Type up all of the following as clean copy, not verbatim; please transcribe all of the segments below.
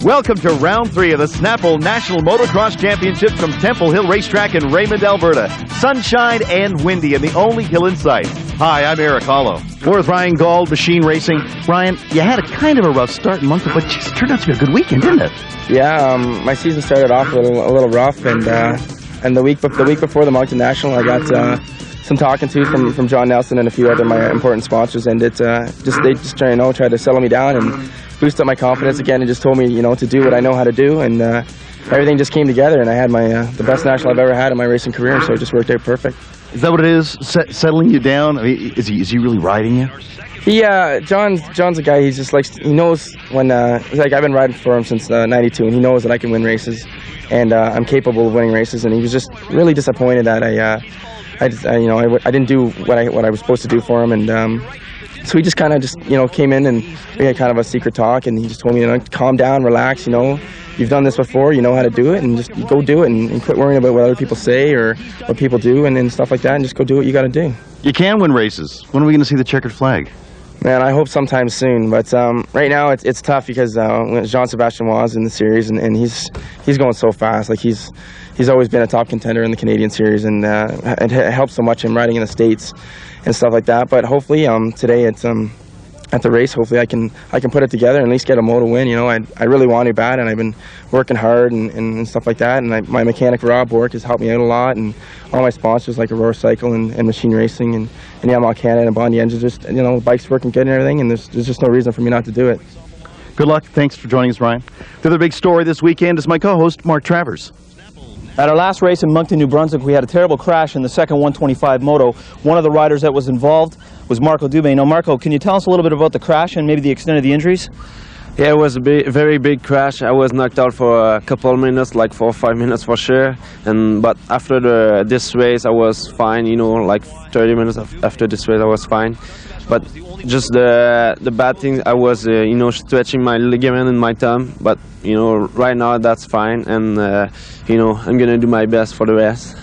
Welcome to round 3 of the Snapple National Motocross Championships from Temple Hill Racetrack in Raymond, Alberta. Sunshine and windy and the only hill in sight. Hi, I'm Eric Hollow. We're with Ryan Gauld, Machine Racing. Ryan, you had a kind of a rough start in Moncton, but it turned out to be a good weekend, didn't it? Yeah, my season started off a little rough, and the week before the Moncton National, I got some talking to from John Nelson and a few other my important sponsors, and they just tried to settle me down and boost up my confidence again, and just told me to do what I know how to do, and everything just came together, and I had the best national I've ever had in my racing career, so it just worked out perfect. Is that what it is? Settling you down? I mean, is he really riding you? Yeah, John's a guy. He knows when I've been riding for him since '92, and he knows that I can win races, and I'm capable of winning races. And he was just really disappointed that I didn't do what I was supposed to do for him, and so he just kind of came in, and we had kind of a secret talk, and he just told me, calm down, relax, you've done this before, you know how to do it, and just go do it, and quit worrying about what other people say or what people do and stuff like that, and just go do what you got to do. You can win races. When are we going to see the checkered flag? Man, I hope sometime soon, but right now it's tough because Jean-Sébastien was in the series, and he's going so fast. Like he's always been a top contender in the Canadian series, and it helps so much him riding in the States and stuff like that. But hopefully today it's at the race, hopefully I can put it together and at least get a moto win. I really want to bad, and I've been working hard and stuff like that. And my mechanic Rob Bork has helped me out a lot, and all my sponsors like Aurora Cycle and Machine Racing and Yamaha Canada and Bondi Engines. Just the bike's working good and everything, and there's just no reason for me not to do it. Good luck. Thanks for joining us, Ryan. The other big story this weekend is my co-host Mark Travers. At our last race in Moncton, New Brunswick, we had a terrible crash in the second 125 moto. One of the riders that was involved was Marco Dubé. Now, Marco, can you tell us a little bit about the crash and maybe the extent of the injuries? Yeah, it was a very big crash. I was knocked out for a couple of minutes, like 4 or 5 minutes for sure. But after this race, I was fine. Like 30 minutes after this race, I was fine. But just the bad thing, I was stretching my ligament in my thumb. But right now that's fine, and I'm gonna do my best for the rest.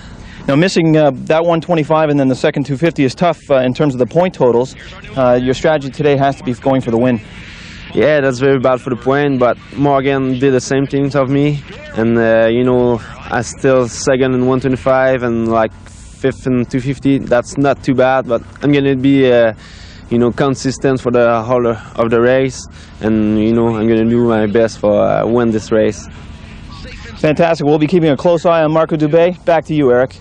Now, missing that 125 and then the second 250 is tough in terms of the point totals. Your strategy today has to be going for the win. Yeah, that's very bad for the point, but Morgan did the same things of me, and I still second in 125 and like fifth in 250. That's not too bad, but I'm gonna be consistent for the whole of the race, and I'm gonna do my best for win this race. Fantastic. We'll be keeping a close eye on Marco Dubé. Back to you, Eric.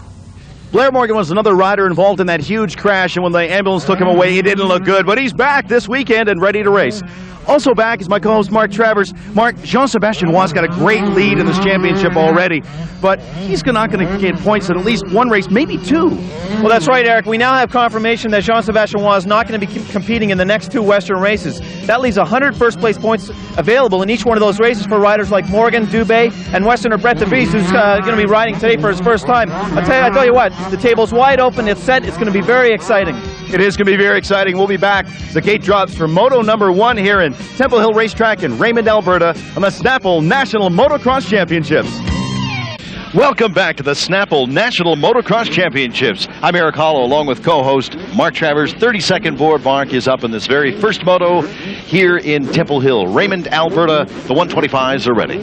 Blair Morgan was another rider involved in that huge crash, and when the ambulance took him away, he didn't look good, but he's back this weekend and ready to race. Also back is my co-host Mark Travers. Mark, Jean-Sébastien Wa's got a great lead in this championship already, but he's not going to get points in at least one race, maybe two. Well, that's right, Eric. We now have confirmation that Jean-Sébastien Wa is not going to be competing in the next 2 Western races. That leaves 100 first-place points available in each one of those races for riders like Morgan, Dubé, and Westerner Brett de Vries, who's going to be riding today for his first time. I tell you what, the table's wide open. It's set. It's going to be very exciting. It is going to be very exciting. We'll be back. The gate drops for Moto number 1 here in Temple Hill Racetrack in Raymond, Alberta on the Snapple National Motocross Championships. Welcome back to the Snapple National Motocross Championships. I'm Eric Hollow along with co-host Mark Travers. 30-second board mark is up in this very first moto here in Temple Hill, Raymond, Alberta. The 125s are ready.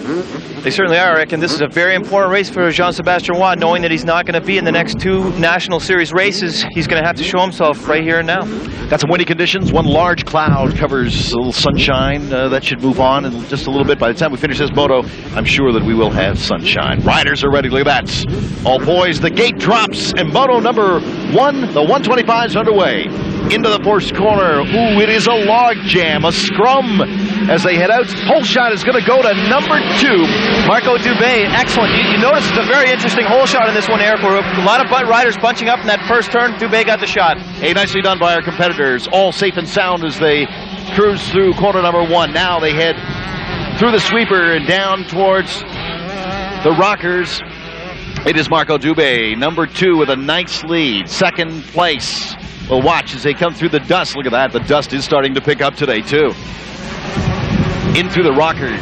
They certainly are, Eric, and this is a very important race for Jean-Sébastien Wa, knowing that he's not going to be in the next 2 National Series races. He's going to have to show himself right here and now. Got some windy conditions. One large cloud covers a little sunshine. That should move on in just a little bit. By the time we finish this moto, I'm sure that we will have sunshine. Riders are ready. Look at that. All poised. The gate drops, and moto number 1, the 125's underway. Into the first corner. Ooh, it is a log jam, a scrum as they head out. Hole shot is going to go to number 2. Marco Dubé, excellent. You notice it's a very interesting hole shot in this one, Eric, where a lot of riders bunching up in that first turn. Dubé got the shot. Hey, nicely done by our competitors. All safe and sound as they cruise through corner number 1. Now they head through the sweeper and down towards the rockers. It is Marco Dubé, number 2 with a nice lead. Second place. We'll watch as they come through the dust. Look at that. The dust is starting to pick up today, too. In through the rockers.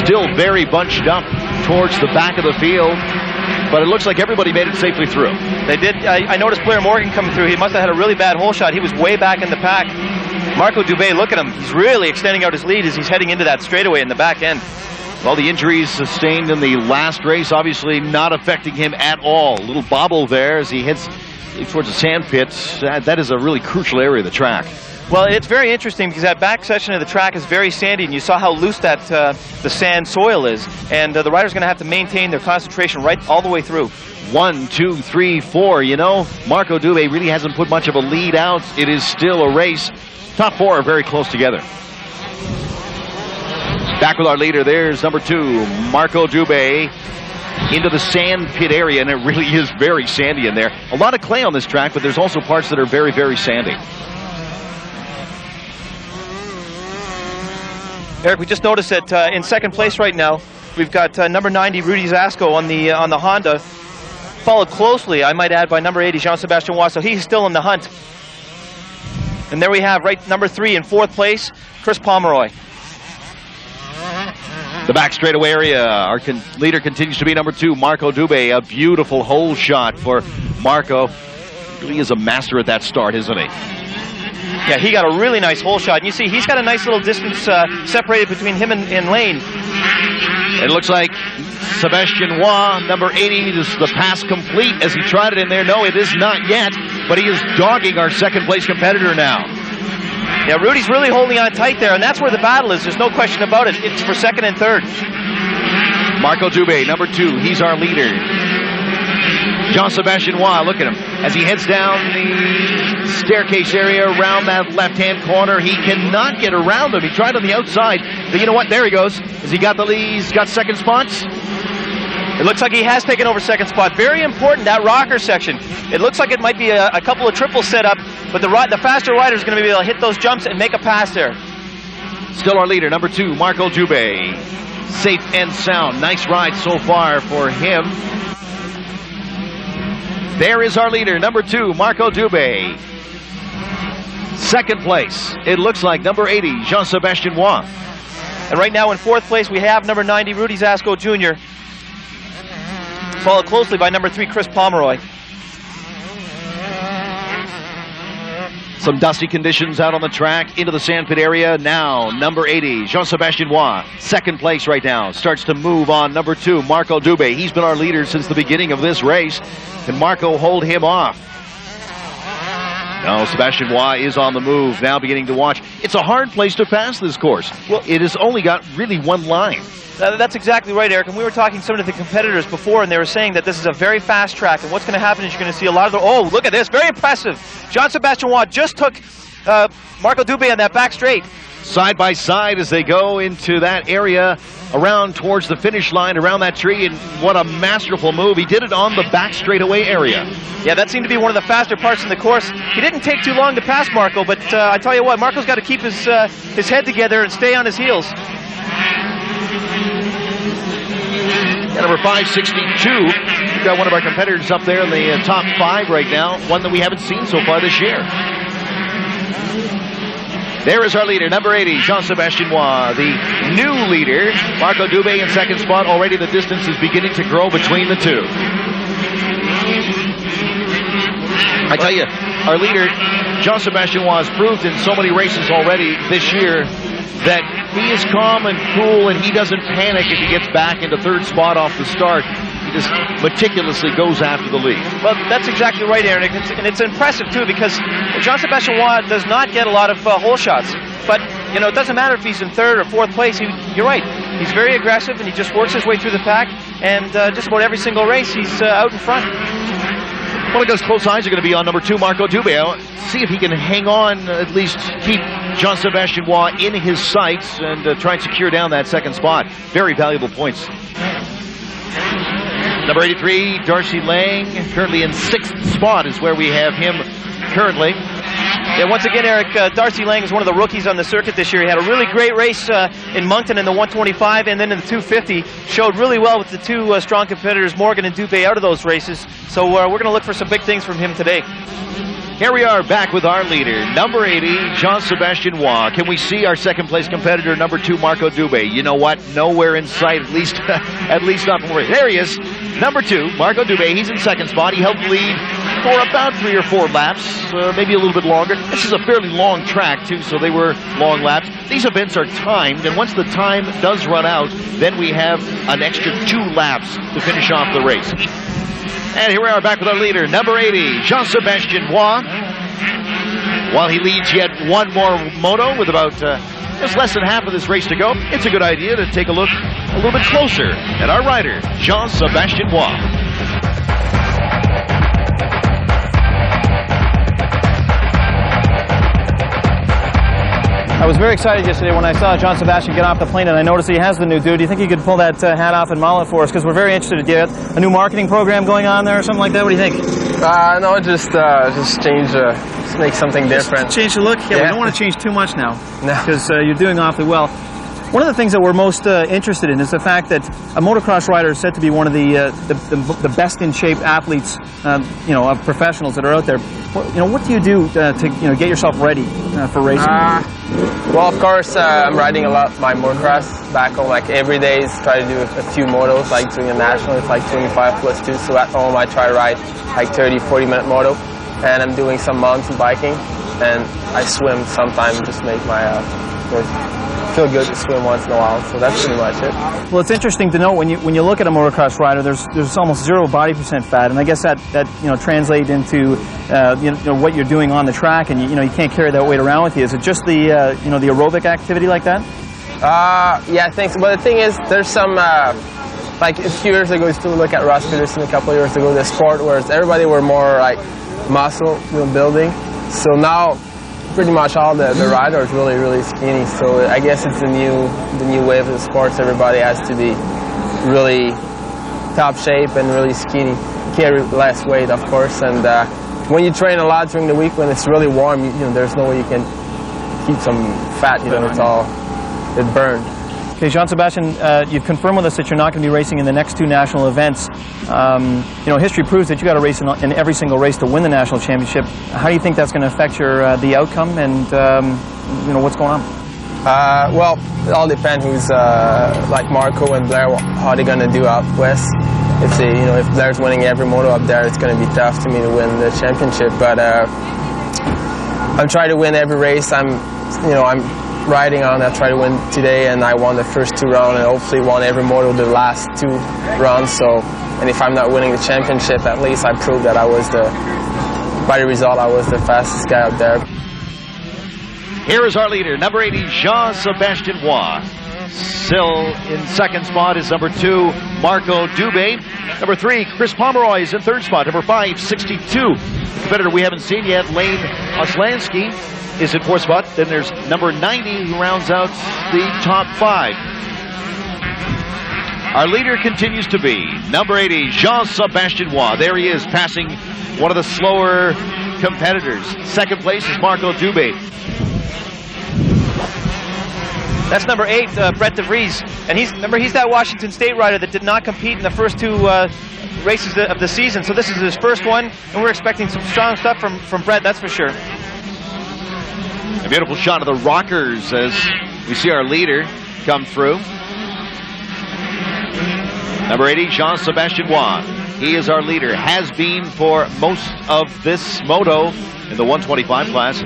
Still very bunched up towards the back of the field. But it looks like everybody made it safely through. They did. I noticed Blair Morgan coming through. He must have had a really bad hole shot. He was way back in the pack. Marco Dubé, look at him. He's really extending out his lead as he's heading into that straightaway in the back end. Well, the injuries sustained in the last race obviously not affecting him at all. A little bobble there as he heads towards the sand pit. That is a really crucial area of the track. Well, it's very interesting because that back section of the track is very sandy, and you saw how loose that the sand soil is, and the rider's going to have to maintain their concentration right all the way through. 1, 2, 3, 4. You know, Marco Dube really hasn't put much of a lead out. It is still a race. Top 4 are very close together. Back with our leader, there's number 2, Marco Dube, into the sand pit area, and it really is very sandy in there. A lot of clay on this track, but there's also parts that are very, very sandy. Eric, we just noticed that in second place right now, we've got number 90, Rudy Zasco, on the Honda, followed closely, I might add, by number 80, Jean-Sébastien Roy, so he's still in the hunt. And there we have number 3 in 4th place, Chris Pomeroy. The back straightaway area, our leader continues to be number 2, Marco Dube. A beautiful hole shot for Marco. He is a master at that start, isn't he? Yeah, he got a really nice hole shot. And you see, he's got a nice little distance separated between him and Lane. It looks like Sébastien Roy, number 80, is the pass complete as he tried it in there. No, it is not yet, but he is dogging our second place competitor now. Yeah, Rudy's really holding on tight there, and that's where the battle is. There's no question about it. It's for second and third. Marco Dube, number 2, he's our leader. Jean-Sébastien Roy, look at him. As he heads down the staircase area around that left-hand corner, he cannot get around him. He tried on the outside, but you know what? There he goes. Has he got the lead? He's got second spots? It looks like he has taken over second spot. Very important, that rocker section. It looks like it might be a couple of triples set up, but the faster rider is going to be able to hit those jumps and make a pass there. Still our leader, number 2, Marco Dube. Safe and sound. Nice ride so far for him. There is our leader, number 2, Marco Dube. Second place, it looks like number 80, Jean-Sébastien Roy. And right now in 4th place, we have number 90, Rudy Zasco Jr., followed closely by number 3, Chris Pomeroy. Some dusty conditions out on the track, into the sandpit area. Now, number 80, Jean-Sébastien Roy, second place right now. Starts to move on number 2, Marco Dube. He's been our leader since the beginning of this race. Can Marco hold him off? No, Sébastien Roy is on the move, now beginning to watch. It's a hard place to pass this course. Well, it has only got really one line. That's exactly right, Eric. And we were talking to some of the competitors before, and they were saying that this is a very fast track. And what's going to happen is you're going to see a lot of the... Oh, look at this. Very impressive. Jean-Sébastien Roy just took Marco Dube on that back straight. Side by side as they go into that area around towards the finish line, around that tree. And what a masterful move. He did it on the back straightaway area. Yeah, that seemed to be one of the faster parts in the course. He didn't take too long to pass Marco, but I tell you what, Marco's got to keep his head together and stay on his heels. And number 562, we've got one of our competitors up there in the top 5 right now, one that we haven't seen so far this year. There is our leader, number 80, Jean-Sébastien Roy, the new leader. Marco Dube in second spot. Already the distance is beginning to grow between the two. I tell you, our leader, Jean-Sébastien Roy, has proved in so many races already this year that he is calm and cool, and he doesn't panic if he gets back into third spot off the start. He just meticulously goes after the lead. Well, that's exactly right, Aaron, and it's impressive, too, because Jean-Sébastien Roy does not get a lot of hole shots. But, you know, it doesn't matter if he's in third or fourth place. You're right. He's very aggressive, and he just works his way through the pack, and just about every single race, he's out in front. Well, I guess close eyes are going to be on number 2, Marco Dube. See if he can hang on, at least keep Jean-Sébastien Roy in his sights and try and secure down that second spot. Very valuable points. Number 83, Darcy Lang, currently in 6th spot is where we have him currently. Yeah, once again, Eric, Darcy Lang is one of the rookies on the circuit this year. He had a really great race in Moncton in the 125 and then in the 250. Showed really well with the two strong competitors, Morgan and Dube, out of those races. So we're going to look for some big things from him today. Here we are back with our leader, number 80, Jean-Sébastien Roy. Can we see our second place competitor, number 2, Marco Dubé? You know what? Nowhere in sight, at least not from where. There he is, number 2, Marco Dubé. He's in second spot. He held the lead for about 3 or 4 laps, maybe a little bit longer. This is a fairly long track, too, so they were long laps. These events are timed, and once the time does run out, then we have an extra 2 laps to finish off the race. And here we are back with our leader, number 80, Jean-Sébastien Roy. While he leads yet one more moto with about just less than half of this race to go, it's a good idea to take a look a little bit closer at our rider, Jean-Sébastien Roy. I was very excited yesterday when I saw Jean-Sébastien get off the plane, and I noticed he has the new do. Do you think you could pull that hat off and model it for us? Because we're very interested. Do you have a new marketing program going on there or something like that? What do you think? No, just change, just make something different. Change the look? Yeah, we don't want to change too much now. No. Because you're doing awfully well. One of the things that we're most interested in is the fact that a motocross rider is said to be one of the best in shape athletes, of professionals that are out there. What do you do to get yourself ready for racing? Well, of course, I'm riding a lot my motocross back home. Like every day, try to do a few motos. Like doing a national, it's like 25 plus 2. So at home, I try to ride like 30, 40-minute moto, and I'm doing some mountain biking, and I swim sometimes. Just make my feel good to swim once in a while, so that's pretty much it. Well, it's interesting to note when you look at a motocross rider, there's almost 0 body percent fat, and I guess that translates into what you're doing on the track, and you can't carry that weight around with you. Is it just the the aerobic activity like that? Yeah, I think so. But the thing is, there's some like a few years ago, I used to look at Ross Peterson a couple of years ago. The sport where everybody were more like muscle building, so now pretty much all the riders really, really skinny. So I guess it's the new wave of the sports. Everybody has to be really top shape and really skinny. Carry less weight, of course. And when you train a lot during the week, when it's really warm, there's no way you can keep some fat. It burned. Okay, Jean-Sébastien, you've confirmed with us that you're not going to be racing in the next 2 national events. History proves that you got to race in every single race to win the national championship. How do you think that's going to affect the outcome and what's going on? Well, it all depends who's like Marco and Blair, how they're going to do out west. If Blair's winning every moto up there, it's going to be tough to me to win the championship. But I'm trying to win every race. I'm riding on. I tried to win today, and I won the first 2 rounds, and hopefully won every moto the last 2 rounds. So, and if I'm not winning the championship, at least I proved that by the result, I was the fastest guy out there. Here is our leader, number 80, Jean-Sébastien Roy. Still in second spot is number 2, Marco Dubé. Number 3, Chris Pomeroy is in third spot. Number 5, 62. The competitor we haven't seen yet, Lane Oslansky, is in fourth spot. Then there's number 90 who rounds out the top 5. Our leader continues to be number 80, Jean-Sébastien Roy. There he is, passing one of the slower competitors. Second place is Marco Dubé. That's number 8, Brett DeVries, and he's that Washington State rider that did not compete in the first 2 races of the season. So this is his first one, and we're expecting some strong stuff from Brett, that's for sure. A beautiful shot of the rockers as we see our leader come through. Number 80, Jean-Sébastien Roy. He is our leader, has been for most of this moto in the 125 class.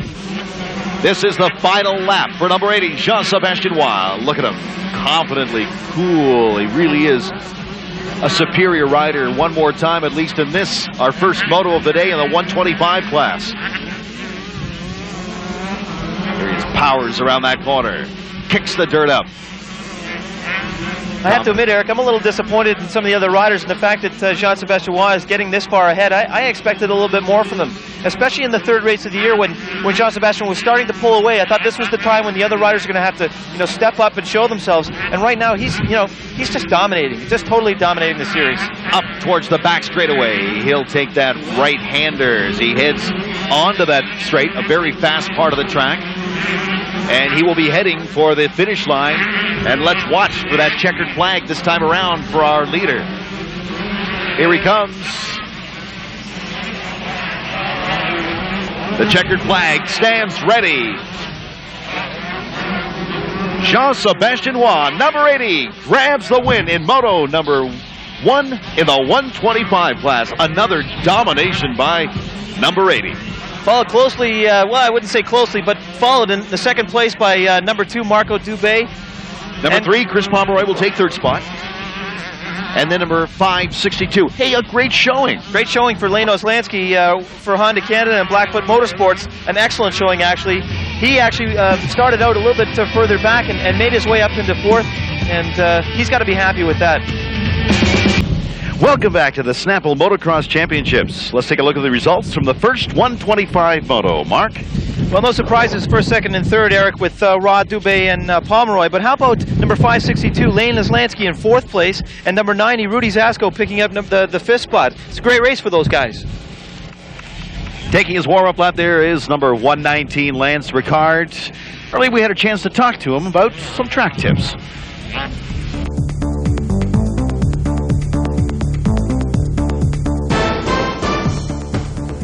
This is the final lap for number 80, Jean-Sébastien Roy. Look at him, confidently, cool. He really is a superior rider. One more time, at least in this, our first moto of the day in the 125 class. Here he is, powers around that corner, kicks the dirt up. I have to admit, Eric, I'm a little disappointed in some of the other riders, and the fact that Jean-Sébastien Roy is getting this far ahead. I expected a little bit more from them, especially in the 3rd race of the year when Jean-Sébastien was starting to pull away. I thought this was the time when the other riders are going to have to, step up and show themselves. And right now, he's just dominating, just totally dominating the series. Up towards the back straightaway. He'll take that right-hander as he heads onto that straight, a very fast part of the track. And he will be heading for the finish line. And let's watch for that checkered flag this time around for our leader. Here he comes. The checkered flag stands ready. Jean-Sebastien Roy, number 80, grabs the win in Moto number 1 in the 125 class. Another domination by number 80. Followed closely, well, I wouldn't say closely, but followed in the second place by number 2, Marco Dubé. Number 3, Chris Pomeroy will take third spot. And then number 562. Hey, a great showing. Great showing for Lane Oslansky for Honda Canada and Blackfoot Motorsports. An excellent showing, actually. He actually started out a little bit further back and made his way up into fourth, and he's got to be happy with that. Welcome back to the Snapple Motocross Championships. Let's take a look at the results from the first 125 moto. Mark? Well, no surprises, first, second, and third, Eric, with Rod Dubé and Pomeroy. But how about number 562, Lane Oslansky in fourth place, and number 90, Rudy Zasko, picking up the fifth spot. It's a great race for those guys. Taking his warm-up lap there is number 119, Lance Ricard. Earlier we had a chance to talk to him about some track tips.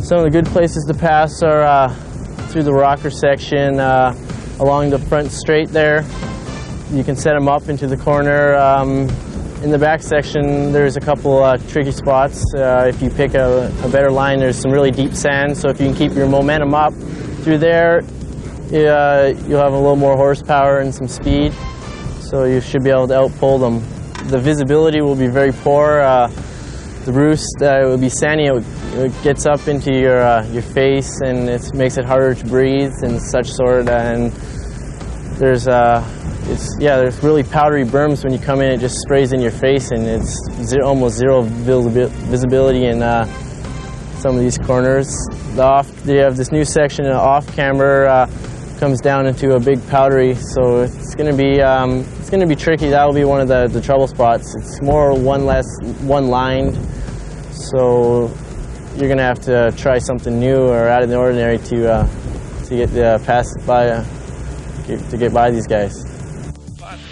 Some of the good places to pass are through the rocker section, along the front straight there. You can set them up into the corner. In the back section, there's a couple tricky spots. If you pick a better line, there's some really deep sand, so if you can keep your momentum up through there, you'll have a little more horsepower and some speed, so you should be able to outpull them. The visibility will be very poor. The roost will be sandy. It gets up into your face, and it makes it harder to breathe and such sort. And there's really powdery berms when you come in. It just sprays in your face, and it's almost zero visibility in some of these corners. They have this new section off camber comes down into a big powdery, so it's going to be tricky. That will be one of the trouble spots. It's more one lined, so you're going to have to try something new or out of the ordinary to get to get by these guys.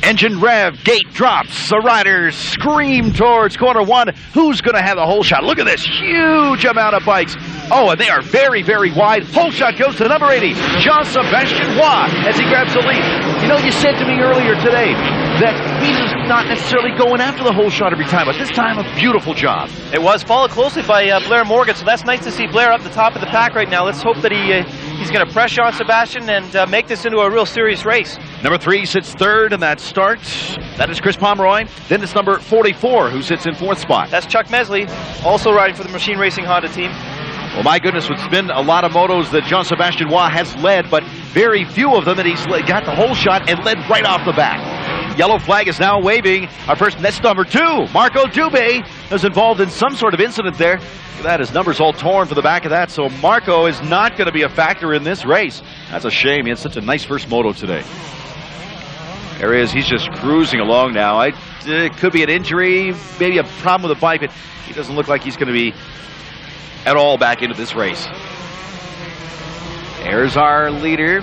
Engine rev, gate drops, the riders scream towards corner 1. Who's going to have the whole shot? Look at this huge amount of bikes. Oh, and they are very, very wide. Whole shot goes to number 80, Jean-Sebastien Roy, as he grabs the lead. You know, you said to me earlier today that he's not necessarily going after the whole shot every time, but this time a beautiful job. It was followed closely by Blair Morgan, so that's nice to see Blair up the top of the pack right now. Let's hope that he's going to press Jean-Sebastien and make this into a real serious race. Number 3 sits third in that start. That is Chris Pomeroy. Then it's number 44 who sits in fourth spot. That's Chuck Mesley, also riding for the Machine Racing Honda team. Well, my goodness, it's been a lot of motos that Jean-Sebastien Roy has led, but very few of them that he's got the whole shot and led right off the bat. Yellow flag is now waving. That's number 2. Marco Dubé is involved in some sort of incident there. Look at that, his number's all torn for the back of that, so Marco is not going to be a factor in this race. That's a shame. He had such a nice first moto today. There he is. He's just cruising along now. It could be an injury, maybe a problem with the bike, but he doesn't look like he's going to be at all back into this race. There's our leader,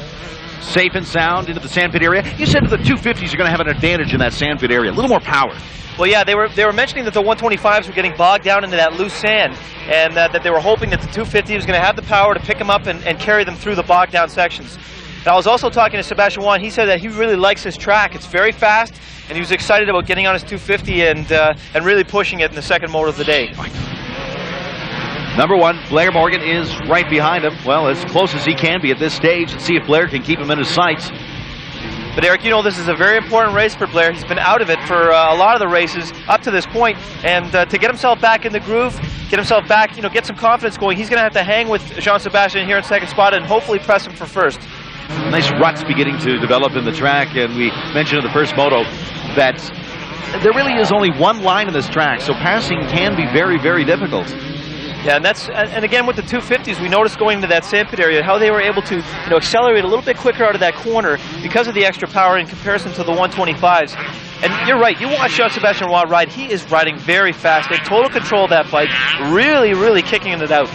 safe and sound into the sandpit area. You said that the 250s are going to have an advantage in that sandpit area, a little more power. Well, yeah, they were mentioning that the 125s were getting bogged down into that loose sand, and that they were hoping that the 250 was going to have the power to pick them up and carry them through the bogged down sections. And I was also talking to Sebastian Roy. He said that he really likes his track. It's very fast, and he was excited about getting on his 250 and really pushing it in the second moto of the day. Number 1, Blair Morgan is right behind him. Well, as close as he can be at this stage. Let's see if Blair can keep him in his sights. But Eric, you know this is a very important race for Blair. He's been out of it for a lot of the races up to this point, and to get himself back in the groove, get himself back, get some confidence going, he's going to have to hang with Jean-Sebastien here in second spot and hopefully press him for first. Nice ruts beginning to develop in the track, and we mentioned in the first moto that there really is only one line in this track, so passing can be very, very difficult. Yeah, and again with the 250s, we noticed going into that sandpit area how they were able to accelerate a little bit quicker out of that corner because of the extra power in comparison to the 125s. And you're right, you watch Jean-Sebastien Roy ride, he is riding very fast, in total control of that bike, really, really kicking it out.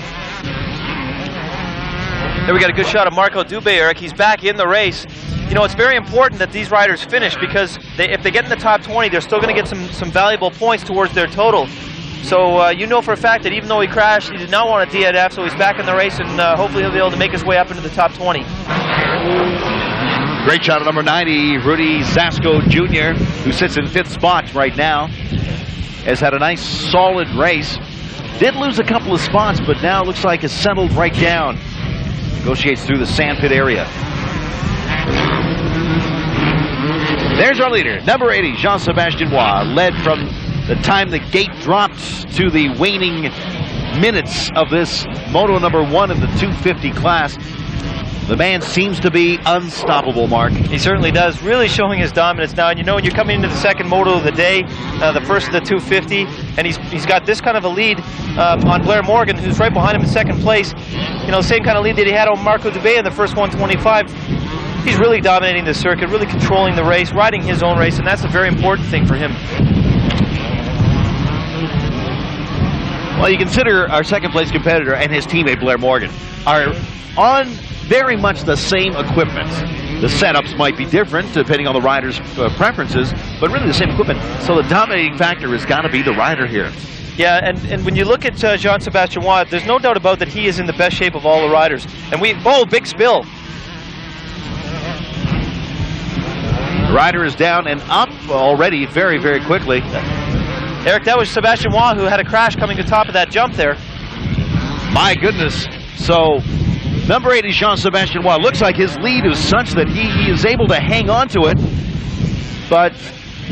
There we got a good shot of Marco Dubé, Eric. He's back in the race. It's very important that these riders finish because if they get in the top 20, they're still going to get some valuable points towards their total. So you know for a fact that even though he crashed, he did not want a DNF, so he's back in the race, and hopefully he'll be able to make his way up into the top 20. Great shot of number 90, Rudy Zasco Jr., who sits in 5th spot right now. Has had a nice, solid race. Did lose a couple of spots, but now looks like has settled right down. Negotiates through the sandpit area. There's our leader, number 80, Jean-Sébastien Roy, led from the time the gate dropped to the waning minutes of this Moto number 1 in the 250 class. The man seems to be unstoppable, Mark. He certainly does, really showing his dominance now. And you know, when you're coming into the second moto of the day, the first of the 250, and he's got this kind of a lead on Blair Morgan, who's right behind him in second place. You know, same kind of lead that he had on Marco Dubé in the first 125. He's really dominating the circuit, really controlling the race, riding his own race, and that's a very important thing for him. Well, you consider our second place competitor and his teammate Blair Morgan are on very much the same equipment. The setups might be different depending on the rider's preferences, but really the same equipment. So the dominating factor has got to be the rider here. Yeah, and when you look at Jean-Sébastien Roy, there's no doubt about that he is in the best shape of all the riders. And big spill. The rider is down and up already very, very quickly. Eric, that was Sébastien Roy who had a crash coming to the top of that jump there. My goodness. So number 80, Jean-Sébastien Roy. Looks like his lead is such that he is able to hang on to it. But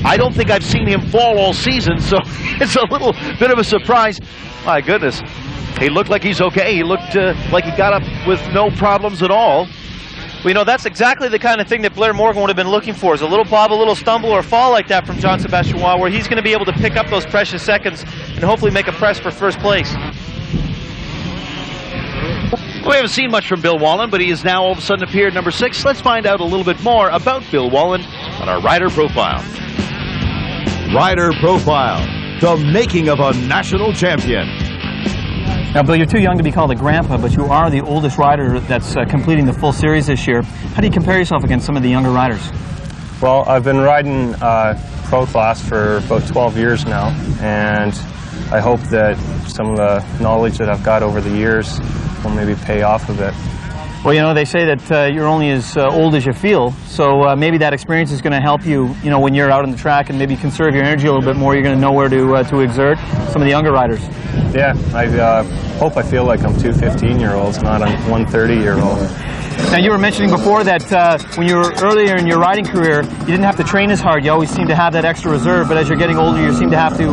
I don't think I've seen him fall all season, so it's a little bit of a surprise. My goodness. He looked like he's okay. He looked like he got up with no problems at all. Well, you know, that's exactly the kind of thing that Blair Morgan would have been looking for, is a little bob, a little stumble, or fall like that from Jean-Sébastien Roy, where he's going to be able to pick up those precious seconds and hopefully make a press for first place. We haven't seen much from Bill Wallen, but he has now all of a sudden appeared number 6. Let's find out a little bit more about Bill Wallen on our Rider Profile. Rider Profile, the making of a national champion. Now, Bill, you're too young to be called a grandpa, but you are the oldest rider that's completing the full series this year. How do you compare yourself against some of the younger riders? Well, I've been riding pro class for about 12 years now, and I hope that some of the knowledge that I've got over the years will maybe pay off a bit. Well, you know, they say that you're only as old as you feel, so maybe that experience is going to help you, you know, when you're out on the track and maybe conserve your energy a little bit more. You're going to know where to exert. Some of the younger riders. Yeah, I hope I feel like I'm two 15-year-olds, not one 30-year-old. Now, you were mentioning before that when you were earlier in your riding career, you didn't have to train as hard. You always seem to have that extra reserve, but as you're getting older, you seem to have to,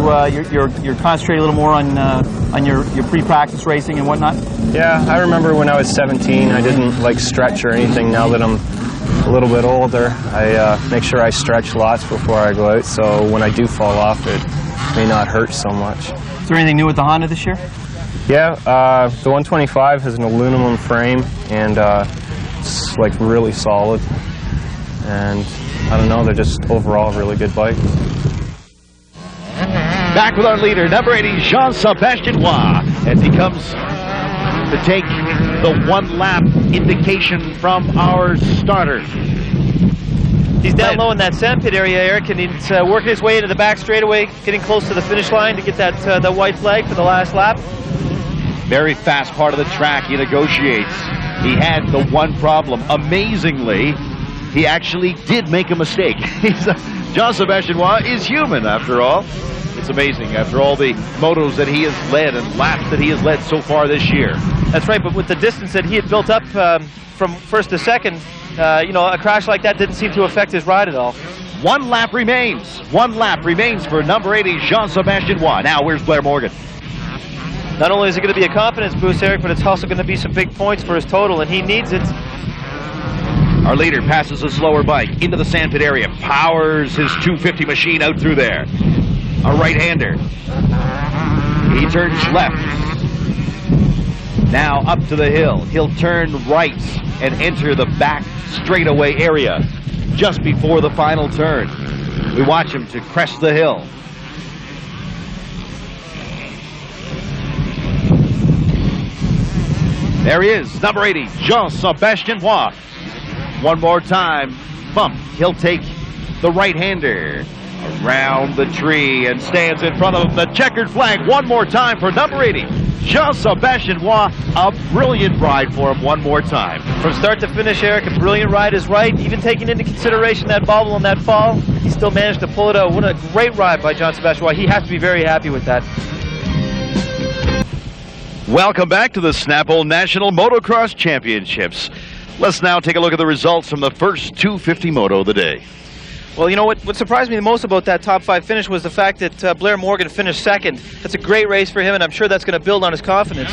you're concentrating a little more on your pre-practice racing and whatnot. Yeah, I remember when I was 17, I didn't like stretch or anything. Now that I'm a little bit older, I make sure I stretch lots before I go out, so when I do fall off, it may not hurt so much. Is there anything new with the Honda this year? Yeah, the 125 has an aluminum frame, and it's like really solid, and I don't know, they're just overall really good bikes. Back with our leader, number 80, Jean-Sébastien Roy, as he comes to take the one-lap indication from our starter. He's down low in that sandpit area, Eric, and he's working his way into the back straightaway, getting close to the finish line to get that white flag for the last lap. Very fast part of the track. He negotiates. He had the one problem. Amazingly, he actually did make a mistake. Jean-Sébastien Roy is human, after all. It's amazing, after all the motos that he has led and laps that he has led so far this year. That's right, but with the distance that he had built up from first to second, you know, a crash like that didn't seem to affect his ride at all. One lap remains. One lap remains for number 80, Jean-Sébastien Roy. Now, where's Blair Morgan? Not only is it going to be a confidence boost, Eric, but it's also going to be some big points for his total, and he needs it. Our leader passes a slower bike into the sandpit area, powers his 250 machine out through there. A right-hander. He turns left. Now up to the hill. He'll turn right and enter the back straightaway area just before the final turn. We watch him to crest the hill. There he is, number 80, Jean-Sébastien Roy. One more time, bump. He'll take the right-hander. around the tree and stands in front of the checkered flag one more time for number 80, Jean-Sebastian Roy. A brilliant ride for him one more time. From start to finish, Eric, a brilliant ride is right. Even taking into consideration that bobble and that fall, he still managed to pull it out. What a great ride by Jean-Sebastian Roy. He has to be very happy with that. Welcome back to the Snapple National Motocross Championships. Let's now take a look at the results from the first 250 moto of the day. Well, you know what surprised me the most about that top 5 finish was the fact that Blair Morgan finished second. That's a great race for him, and I'm sure that's going to build on his confidence.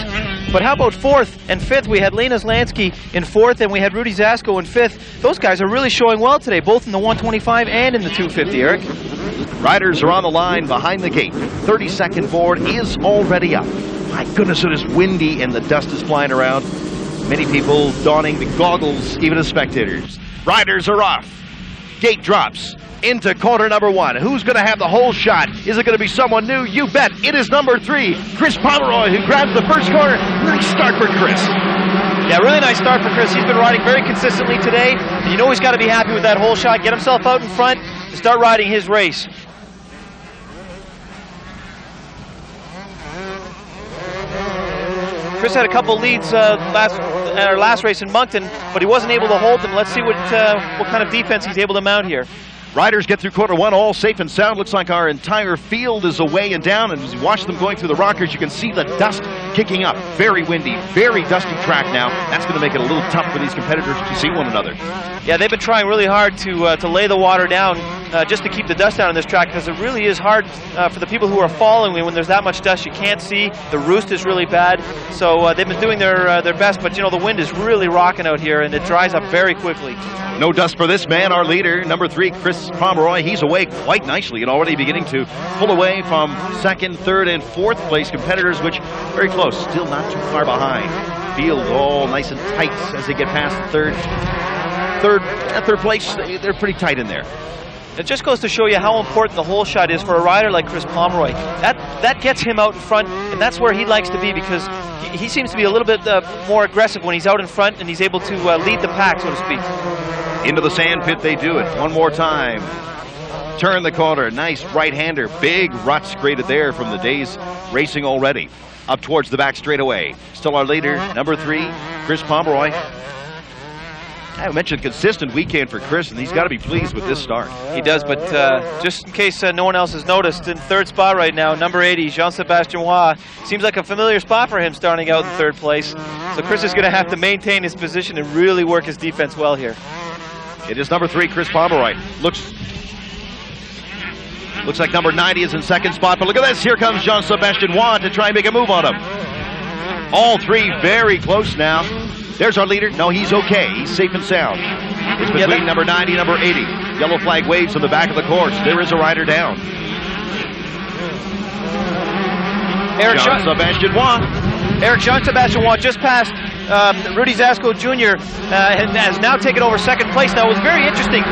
But how about 4th and 5th? We had Lena Zlansky in 4th, and we had Rudy Zasko in 5th. Those guys are really showing well today, both in the 125 and in the 250, Eric. Riders are on the line behind the gate. 32nd board is already up. My goodness, it is windy and the dust is flying around. Many people donning the goggles, even as spectators. Riders are off. Gate drops into corner number 1. Who's going to have the whole shot? Is it going to be someone new? You bet. It is number 3, Chris Pomeroy, who grabs the first corner. Nice start for Chris. Yeah, really nice start for Chris. He's been riding very consistently today. And you know he's got to be happy with that whole shot. Get himself out in front and start riding his race. Chris had a couple leads last race in Moncton, but he wasn't able to hold them. Let's see what kind of defense he's able to mount here. Riders get through corner 1, all safe and sound. Looks like our entire field is away and down, and as you watch them going through the rockers, you can see the dust kicking up. Very windy, very dusty track now. That's going to make it a little tough for these competitors to see one another. Yeah, they've been trying really hard to lay the water down just to keep the dust down on this track, because it really is hard for the people who are following. When there's that much dust, you can't see. The roost is really bad, so they've been doing their best, but you know, the wind is really rocking out here, and it dries up very quickly. No dust for this man, our leader, number 3, Chris Pomeroy. He's away quite nicely and already beginning to pull away from 2nd, 3rd, and 4th place competitors, which very close, still not too far behind. Field all nice and tight as they get past third place. They're pretty tight in there. It just goes to show you how important the whole shot is for a rider like Chris Pomeroy. That gets him out in front, and that's where he likes to be, because he seems to be a little bit more aggressive when he's out in front and he's able to lead the pack, so to speak. Into the sand pit they do it one more time. Turn the corner, nice right-hander. Big ruts created there from the day's racing already. Up towards the back straightaway. Still our leader, number 3, Chris Pomeroy. I mentioned consistent weekend for Chris, and he's got to be pleased with this start. He does, but just in case no one else has noticed, in 3rd spot right now, number 80, Jean-Sebastian Roy. Seems like a familiar spot for him starting out in 3rd place. So Chris is going to have to maintain his position and really work his defense well here. It is number 3, Chris Pomeroy. Looks like number 90 is in 2nd spot, but look at this. Here comes Jean-Sebastian Roy to try and make a move on him. All 3 very close now. There's our leader. No, he's okay. He's safe and sound. It's between number 90 and number 80. Yellow flag waves on the back of the course. There is a rider down. Jean-Sebastian Roy. Eric, Jean-Sebastian Roy just passed Rudy Zasko Jr. And has now taken over 2nd place. Now, it was very interesting.